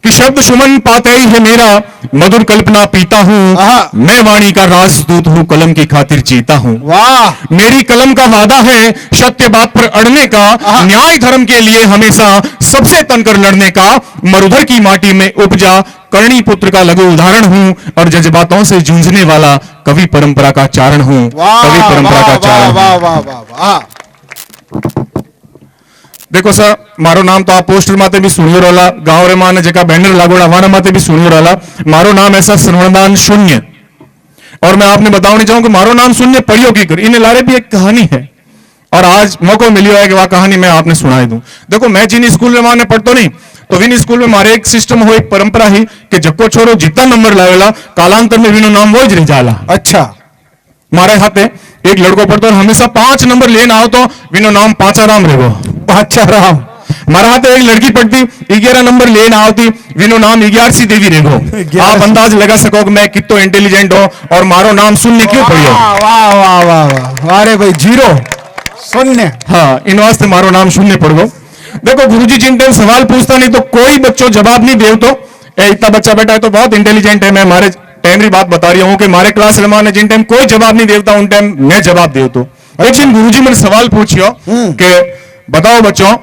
कि शब्द सुमन पाते ही है मेरा मधुर कल्पना पीता हूँ, मैं वाणी का राजदूत हूँ, कलम की खातिर जीता हूँ। वाह, मेरी कलम का वादा है सत्य बात पर अड़ने का, न्याय धर्म के लिए हमेशा सबसे तनकर लड़ने का, मरुधर की माटी में उपजा करणी पुत्र का लघु उदाहरण हूँ, और जज्बातों से जूझने वाला कवि परंपरा का चारण हूँ। कवि परंपरा का चारण। वाह वाह वाह वाह। देखो सर, मारो नाम तो आप पोस्टर माते भी सुनियो रहला, गांव रे माने जेका बैनर लागोड़ा वाना माते भी सुनियो रहला। मारो नाम ऐसा श्रवणदान शून्य, और मैं आपने बताऊं चाहूं कि मारो नाम शून्य पढ़ियो की कर, इन्हें लारे भी एक कहानी है, और आज मौका मिलियो है कि वह कहानी मैं आपने सुनाई दूं। देखो, मैं जिन स्कूल में माने पढ़तो नहीं, तो विन स्कूल में मारे एक सिस्टम हो, एक परंपरा ही कि जक्को छोरो जितना नंबर लावेला कालांतर में विनो नाम वो ही रह जाला। अच्छा, मारे हाथे एक लड़को पढ़तो और हमेशा 5 नंबर लेन आओ तो विनो नाम पांचाराम रेगो। पांचाराम। मारा हाथे एक लड़की पढ़ती 11 नंबर लेन आवती, विनो नाम 11सी देवी रेगो। आप अंदाज लगा सको कि मैं कितो इंटेलिजेंट हो और मारो नाम शून्य क्यों पढ़ियो। वाह वाह वाह वाह, अरे भाई जीरो शून्य। हाँ, इन वास्ते मारो नाम शून्य पढ़ गो। देखो गुरुजी जिन टाइम सवाल पूछता नहीं तो कोई बच्चों जवाब नहीं देव, तो इतना बच्चा बैठा है तो बहुत इंटेलिजेंट है। मैं मारे टाइम की बात बता रही हूँ कि मारे क्लास में जिन टाइम कोई जवाब नहीं देता उन टाइम मैं जवाब देव। तो लेकिन गुरुजी मैंने सवाल पूछियो कि बताओ बच्चों,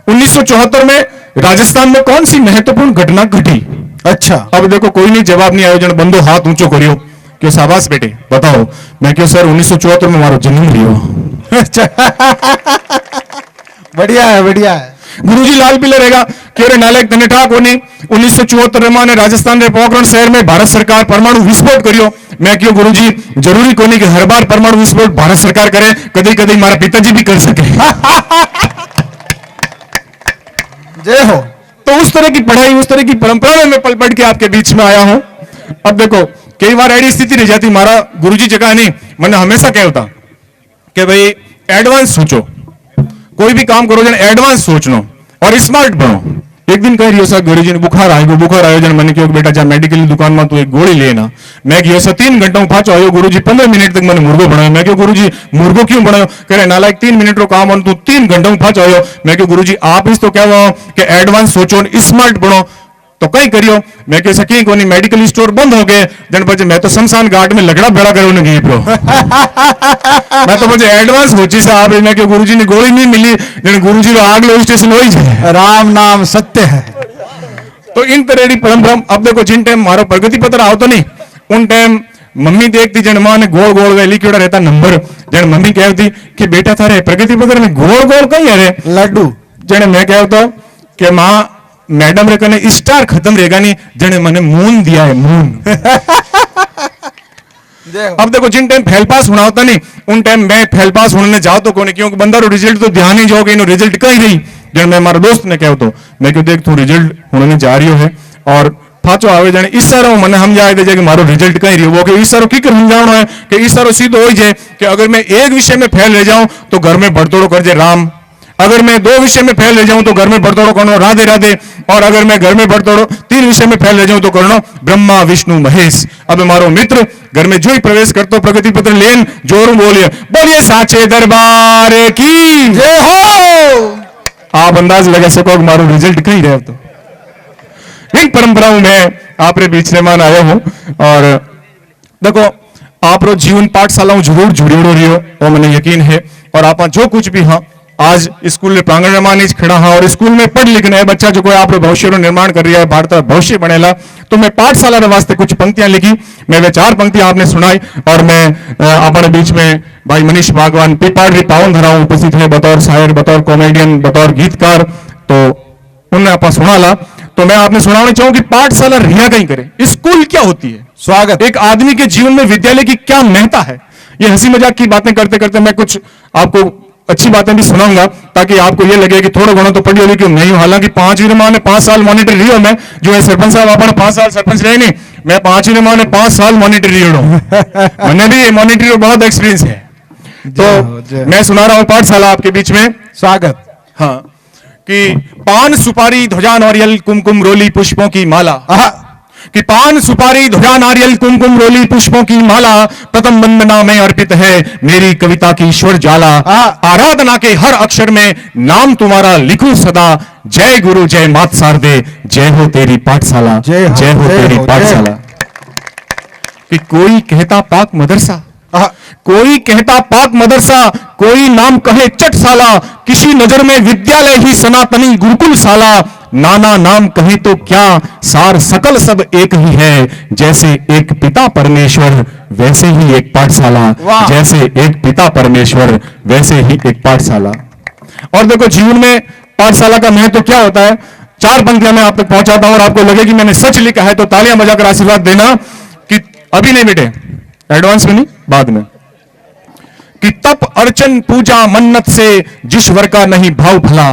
1974 में राजस्थान में कौन सी महत्वपूर्ण घटना घटी। अच्छा, अब देखो कोई नहीं जवाब नहीं आयोजन बंदो हाथ ऊंचो करियो क्यों, शाबाश बेटे बताओ। मैं क्यों सर 1974 में हमारा जन्म लियो। बढ़िया है बढ़िया है। गुरुजी लाल पीले रहेगा क्यों रे नालायक तने ठा कोनी। 1974 में राजस्थान रे पोखरण शहर में भारत सरकार परमाणु विस्फोट करियो। मैं क्यों गुरुजी जरूरी कोनी कि हर बार परमाणु विस्फोट भारत सरकार करे, कभी कभी हमारा पिताजी भी कर सके। जय हो। तो उस तरह की पढ़ाई, उस तरह की परंपरा में मैं पल पढ़ के आपके बीच में आया हूं। अब देखो कई बार ऐसी स्थिति रह जाती, मारा गुरुजी जगह नहीं मैंने हमेशा क्या होता कि भाई एडवांस सोचो, कोई भी काम करो जन एडवांस सोचनो और स्मार्ट बनो। एक दिन कह रही हो सर गुरुजी ने बुखार आयो जन मैंने क्यों बेटा जा मेडिकल की दुकान में तू एक गोली लेना। मैं क्यों सर 3 घंटा पाछो आयो गुरुजी 15 मिनट तक मैंने मुर्गो बनायो। मैं क्यों गुरुजी मुर्गो क्यों बनायो, कह रहे नालायक 3 मिनट रो काम तू 3 घंटा पाछो आयो। मैं क्यों गुरुजी आप इस तो क्या कि एडवांस सोचो स्मार्ट बनो, तो कई करियो। मैं कह सकी कोनी मेडिकल स्टोर बंद हो गए जन पछे मैं तो शमशान घाट में लगड़ा बेड़ा करो ने गई प्रो। मैं तो मुझे एडवांस सोची से आप मैं कि गुरुजी ने गोली नहीं मिली जन गुरुजी रो आगलो स्टेशन हो ही जाए। राम नाम सत्य है। तो इन तरह की परंपरा। अब देखो जिन टाइम मारो प्रगति पत्र आओ तो नहीं उन टाइम मम्मी देखती जन मां ने गोल गोल लिखा रहता नंबर, जन मम्मी कहती कि बेटा थारे प्रगति पत्र में गोल गोल कहीं है लड्डू। जने मैं कहता कि मां मैडम रे कने स्टार खत्म रहेगा नहीं, जने मैंने मून दिया है मून। अब देखो जिन टाइम फेल पास होना होता नहीं उन टाइम मैं फेल पास होने जाओ तो कोने, क्योंकि बंदा रो रिजल्ट तो ध्यान ही जाओगे रिजल्ट कहीं नहीं। जन मैं हमारे दोस्त ने कहो तो मैं क्यों देख तू रिजल्ट होने जा रही है और फाचो आवे जाने इस सारो मैंने हम जाए दे कि मारो रिजल्ट कहीं रही वो कि इस सारो की कर समझाना है कि इस सारो सीधो हो जाए कि अगर मैं एक विषय में फेल रह जाऊं तो घर में बड़तोड़ो कर जाए राम, अगर मैं 2 विषय में फेल रह जाऊं तो घर में बड़तोड़ो करनो राधे राधे, और अगर मैं घर में बड़तोड़ो 3 विषय में फेल रह जाऊं तो करनो ब्रह्मा विष्णु महेश। अब मारो मित्र घर में जो ही प्रवेश करतो प्रगति पत्र लेन जोर बोलिए बोलिए साचे दरबार की जय हो। आप अंदाज लगा सको मारो रिजल्ट कहीं रहे। तो इन परंपराओं में आप रे बीच मान आया हूं और देखो आप रो जीवन पाठशालाओं जरूर जुड़ो रही हो और मैंने यकीन है। और आप जो कुछ भी हाँ आज स्कूल में प्रांगण में खड़ा हाँ और स्कूल में पढ़ लिखना है बच्चा जो कोई आप भविष्य निर्माण कर रहा है भारत का भविष्य बनेला। तो मैं पाठशाला के वास्ते कुछ पंक्तियां लिखी, मैं वे 4 पंक्तियां आपने सुनाई और मैं अपने बीच में भाई मनीष भागवान पीपाड़ी पावन धराओं उपस्थित है बतौर शायर, बतौर कॉमेडियन, बतौर गीतकार। तो उन्हें आप सुना तो मैं आपने सुनाना चाहूँ कि पाठशाला रिया कहीं करे, स्कूल क्या होती है, स्वागत एक आदमी के जीवन में विद्यालय की क्या महत्ता है। ये हंसी मजाक की बातें करते करते मैं कुछ आपको अच्छी बातें भी सुनाऊंगा ताकि आपको ये लगे कि थोड़ा घणो तो पढ़ी होगी क्यों नहीं। हालांकि 5वीं माने 5 साल मॉनिटर रही हो मैं, जो है सरपंच साहब अपना 5 साल सरपंच रहे नहीं, मैं 5वीं माने 5 साल मॉनिटर रही हूं। मैंने भी मॉनिटरी में बहुत एक्सपीरियंस है। तो मैं सुना रहा हूं पाठशाला आपके बीच में स्वागत। हाँ कि पान सुपारी ध्वजा नारियल कुमकुम रोली पुष्पों की माला कि पान सुपारी ध्वजा नारियल कुमकुम रोली पुष्पों की माला प्रथम वंदना में अर्पित है मेरी कविता की ईश्वर ज्वाला। आराधना के हर अक्षर में नाम तुम्हारा लिखूं सदा। जय गुरु जय मात शारदे, जय हो तेरी पाठशाला, जय हो तेरी पाठशाला। कि कोई कहता पाक मदरसा, कोई कहता पाक मदरसा, कोई नाम कहे चटसाला, किसी नजर में विद्यालय ही सनातनी गुरुकुल शाला। नाना नाम कहे तो क्या, सार सकल सब एक ही है। जैसे एक पिता परमेश्वर वैसे ही एक पाठशाला, जैसे एक पिता परमेश्वर वैसे ही एक पाठशाला। और देखो जीवन में पाठशाला का महत्व क्या होता है, 4 पंक्तियां मैं आप तक पहुंचाता हूं और आपको लगे कि मैंने सच लिखा है तो तालियां बजाकर आशीर्वाद देना। कि अभी नहीं बेटे, एडवांस में नहीं, बाद में। कि तप अर्चन पूजा मन्नत से जिश्वर का नहीं भाव भला,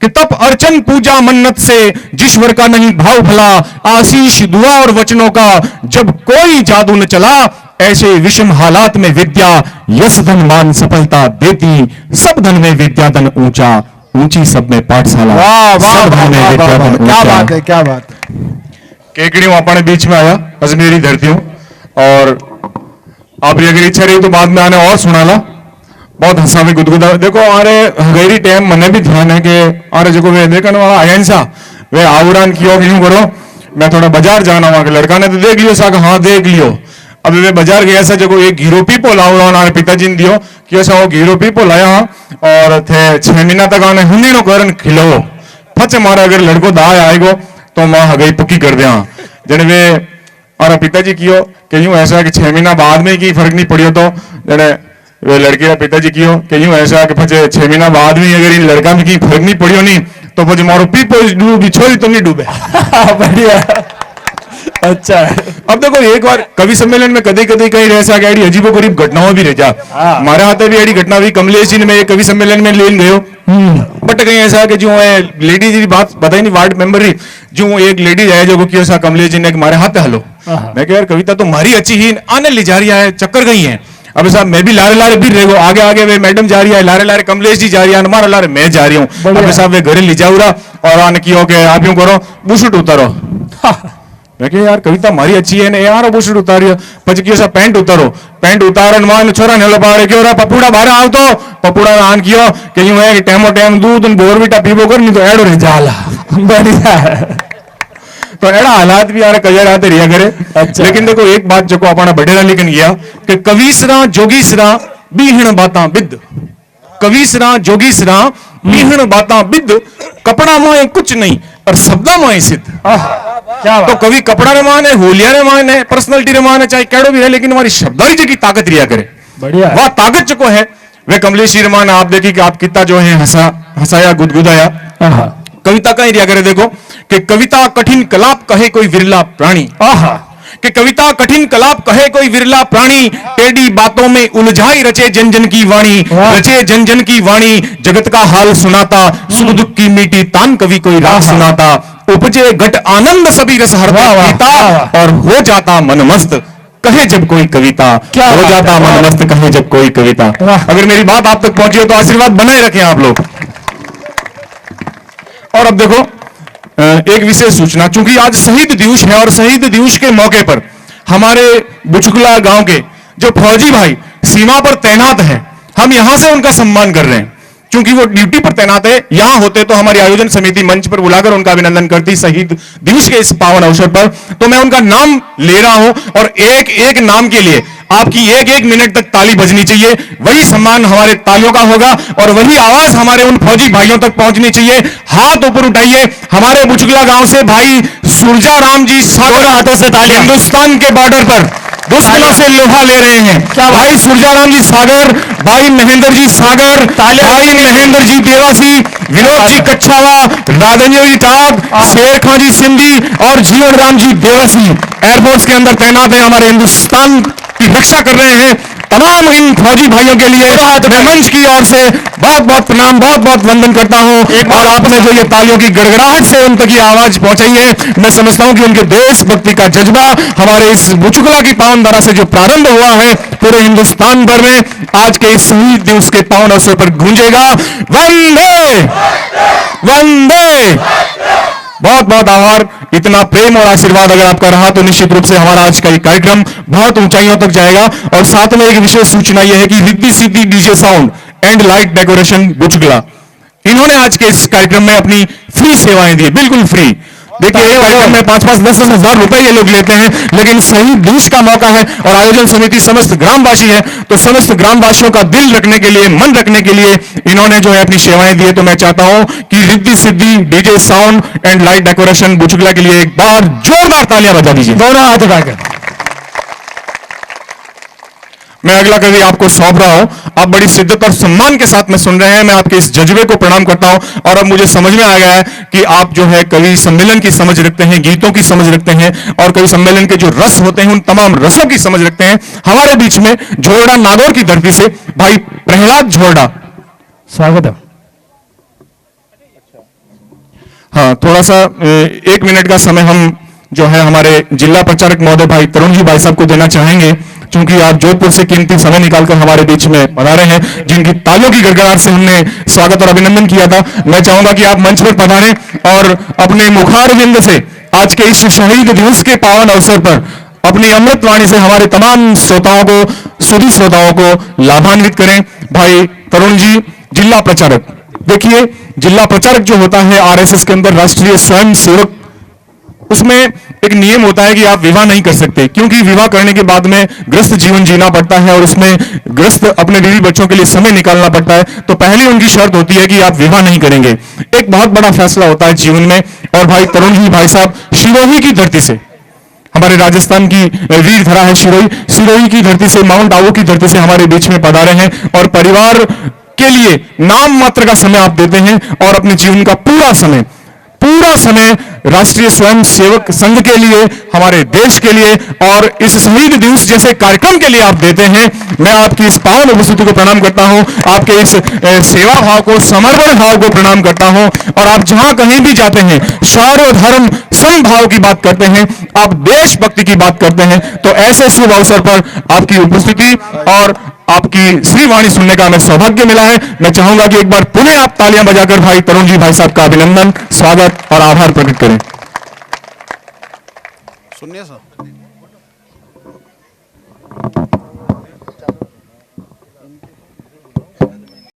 कि तप अर्चन पूजा मन्नत से जिश्वर का नहीं भाव भला। आशीष दुआ और वचनों का जब कोई जादू न चला, ऐसे विषम हालात में विद्या यश धन मान सफलता देती। सब धन में विद्या धन ऊंचा, ऊंची सब में पाठशाला। सब धन में विद्या धन क्या ऊंचा। बात है, क्या बात है। केकड़ी अपने बीच में आया अजमेरी धरतियों, और आपकी अगर इच्छा रही तो बाद में आने और सुनाला। बहुत हंसा भी गुदगुदा। देखो अरे हगेरी टाइम मने भी ध्यान है कि अरे जो वे देखने वाला आयन सा वे आवरान कियो कि यूं करो मैं थोड़ा बाजार जाना वहां के लड़का ने तो देख लियो सा, हाँ देख लियो। अभी वे बाजार गया सा जो एक घीरो पीपो लावड़ा ना पिताजी ने दियो कि ऐसा वो घीरो पीपो लाया और थे 6 महीना तक आने हुनी नो करन खिलो फच मारा। अगर लड़को दाए आएगो तो मां हगई पुकी कर दिया जने वे। और पिताजी कियो कि यूं ऐसा कि 6 महीना बाद में की फर्क नहीं पड़ियो तो जने वे लड़के का पिताजी कियो कि यूं ऐसा कि फचे 6 महीना बाद में अगर इन लड़का में की फर्क नहीं पड़ियो नहीं तो फचे मारो पीपो डूबी छोरी तो नहीं डूबे। बढ़िया, अच्छा है। अब देखो एक बार कवि सम्मेलन में कभी कभी कहीं रह सा गई अजीबो गरीब घटनाओं भी रह जा। हमारे हाथ भी ऐसी घटना हुई, कमलेश जी ने मैं कवि सम्मेलन में लेन गयो बट कहीं ऐसा कि जो है लेडी जी बात बताई नहीं वार्ड मेंबर ही जो एक लेडी है जो कि ऐसा कमलेश जी ने हमारे हाथ हलो। मैं कह यार कविता तो मारी अच्छी ही आने ले जा रही है, चक्कर गई है। अब साहब मैं भी लारे लारे भी रह गो, आगे आगे वे मैडम जा रही है, लारे लारे कमलेश जी जा रही है, हमारा लारे मैं जा रही हूँ। अब साहब वे घरे ले जाऊरा और आने की हो के आप यूं करो बुशुट उतारो। मैं कह यार कविता मारी अच्छी है ने यार बुशुट उतारियो પછી કયો સા પેન્ટ ઉતારો, પેન્ટ ઉતારન માં છોરા નેલો પાડે કયો રા પપુડા બહાર આવતો પપુડા આન કયો કે યું હે કે ટેમો ટેમ दूध न बोरविटा पीबो कर नहीं तो एडो रे जाला। बढ़िया है। तो एड़ा हालात भी यार कजर आते रिया करे। अच्छा। लेकिन देखो एक बात जो को अपना बडेरा लिखन गया कि कवीसरा जोगीसरा बीहण बाता बिद, कवीसरा जोगीसरा बीहण बाता बिद, कपड़ा में कुछ नहीं और शब्दा में सिद्ध। क्या तो कवि कपड़ा ने माने, होलिया ने माने, पर्सनालिटी ने माने, चाहे कैडो भी है, लेकिन हमारी शब्दावली की ताकत रिया करे। बढ़िया है। वह ताकत जो है वे कमलेश जी मान आप देखिए कि आप कितना जो है हंसाया गुदगुदाया। कविता कहीं रिया करे देखो कि कविता कठिन कलाप कहे कोई विरला प्राणी, कि कविता कठिन कलाप कहे कोई विरला प्राणी, टेढ़ी बातों में उलझाई रचे जन जन की वाणी, रचे जन जन की वाणी, जगत का हाल सुनाता, सुख दुख की मीठी तान कवि कोई राग सुनाता, उपजे घट आनंद सभी रस हरता पीता, और हो जाता मन मस्त कहे जब कोई कविता, हो जाता मन मस्त कहे जब कोई कविता। अगर मेरी बात आप तक पहुंची हो तो आशीर्वाद बनाए रखें आप लोग। और अब देखो एक विशेष सूचना, चूंकि आज शहीद दिवस है और शहीद दिवस के मौके पर हमारे बुचकुला गांव के जो फौजी भाई सीमा पर तैनात हैं, हम यहां से उनका सम्मान कर रहे हैं। क्योंकि वो ड्यूटी पर तैनात है, यहां होते तो हमारी आयोजन समिति मंच पर बुलाकर उनका अभिनंदन करती शहीद दिवस के इस पावन अवसर पर। तो मैं उनका नाम ले रहा हूं और एक एक नाम के लिए आपकी एक एक मिनट तक ताली बजनी चाहिए। वही सम्मान हमारे तालियों का होगा और वही आवाज हमारे उन फौजी भाइयों तक पहुंचनी चाहिए। हाथ ऊपर उठाइए। हमारे बुचकुला गांव से भाई सुरजा राम जी सागर हाथों से तालियां हिंदुस्तान के बॉर्डर पर दुश्मनों से लोहा ले रहे हैं। क्या भाई सुरजाराम जी सागर, भाई महेंद्र जी सागर, भाई महेंद्र जी देवासी, विनोद जी कच्छावा, राधेंद्र जी टाग, शेर खां जी सिंधी और जीवन राम जी देवासी एयरफोर्स के अंदर तैनात है, हमारे हिंदुस्तान की रक्षा कर रहे हैं। तमाम इन फौजी भाइयों के लिए मैं मंच की ओर से बहुत बहुत प्रणाम, बहुत बहुत वंदन करता हूं। और आपने जो ये तालियों की गड़गड़ाहट से उन तक ये आवाज पहुंचाई है, मैं समझता हूं कि उनके देशभक्ति का जज्बा हमारे इस बुचकुला की पावन धारा से जो प्रारंभ हुआ है पूरे हिंदुस्तान भर में आज के इस शहीद दिवस के पावन अवसर पर गूंजेगा। वंदे वंदे बहुत बहुत आभार। इतना प्रेम और आशीर्वाद अगर आपका रहा तो निश्चित रूप से हमारा आज का ये कार्यक्रम बहुत ऊंचाइयों तक जाएगा। और साथ में एक विशेष सूचना यह है कि Riddhi Siddhi DJ sound and light decoration Buchgala, इन्होंने आज के इस कार्यक्रम में अपनी फ्री सेवाएं दी, बिल्कुल फ्री। देखिए ये कार्यक्रम में 5-5, 10-10 हजार रुपए ये लोग लेते हैं, लेकिन सही बीच का मौका है और आयोजन समिति समस्त ग्रामवासी है, तो समस्त ग्रामवासियों का दिल रखने के लिए, मन रखने के लिए इन्होंने जो है अपनी सेवाएं दी है। तो मैं चाहता हूं कि Riddhi Siddhi DJ sound and light decoration Buchgala के लिए एक बार जोरदार तालियां बजा दीजिए। दोनों हाथ उठाकर। मैं अगला कवि आपको सौंप रहा हूं, आप बड़ी शिद्दत और सम्मान के साथ में सुन रहे हैं। मैं आपके इस जज्बे को प्रणाम करता हूं और अब मुझे समझ में आ गया है कि आप जो है कवि सम्मेलन की समझ रखते हैं, गीतों की समझ रखते हैं और कवि सम्मेलन के जो रस होते हैं उन तमाम रसों की समझ रखते हैं। हमारे बीच में झोरडा नागौर की धरती से भाई प्रहलाद झोरडा, स्वागत है। हाँ, थोड़ा सा 1 मिनट का समय हम जो है हमारे जिला प्रचारक महोदय भाई तरुण जी भाई साहब को देना चाहेंगे, क्योंकि आप जोधपुर से कीमती समय निकालकर हमारे बीच में पधारे हैं, जिनकी तालियों की गड़गड़ाहट से हमने स्वागत और अभिनंदन किया था। मैं चाहूंगा कि आप मंच पर पधारें और अपने मुखारविंद से आज के इस शहीद दिवस के पावन अवसर पर अपनी अमृत वाणी से हमारे तमाम श्रोताओं को, सुधी श्रोताओं को लाभान्वित करें। भाई तरुण जी, जिला प्रचारक। देखिए, जिला प्रचारक जो होता है आरएसएस के अंदर, राष्ट्रीय स्वयं सेवक, उसमें एक नियम होता है कि आप विवाह नहीं कर सकते, क्योंकि विवाह करने के बाद में ग्रस्त जीवन जीना पड़ता है और उसमें ग्रस्त अपने बीवी बच्चों के लिए समय निकालना पड़ता है। तो पहली उनकी शर्त होती है कि आप विवाह नहीं करेंगे। एक बहुत बड़ा फैसला होता है जीवन में। और भाई तरुण जी भाई साहब सिरोही की धरती से, हमारे राजस्थान की वीर धरा है सिरोही की धरती से, माउंट आबू की धरती से हमारे बीच में पधारे हैं और परिवार के लिए नाम मात्र का समय आप देते हैं और अपने जीवन का पूरा समय राष्ट्रीय स्वयं सेवक संघ के लिए, हमारे देश के लिए और इस शहीद दिवस जैसे कार्यक्रम के लिए आप देते हैं। मैं आपकी इस पावन उपस्थिति को प्रणाम करता हूं, आपके इस सेवा भाव को, समर्पण भाव को प्रणाम करता हूं। और आप जहां कहीं भी जाते हैं शौर्य धर्म समभाव की बात करते हैं, आप देशभक्ति की बात करते हैं। तो ऐसे शुभ अवसर पर आपकी उपस्थिति और आपकी श्रीवाणी सुनने का हमें सौभाग्य मिला है। मैं चाहूंगा कि एक बार पुनः आप तालियां बजाकर भाई तरुण जी भाई साहब का अभिनंदन, स्वागत और आभार प्रकट करें। सुनिए सर।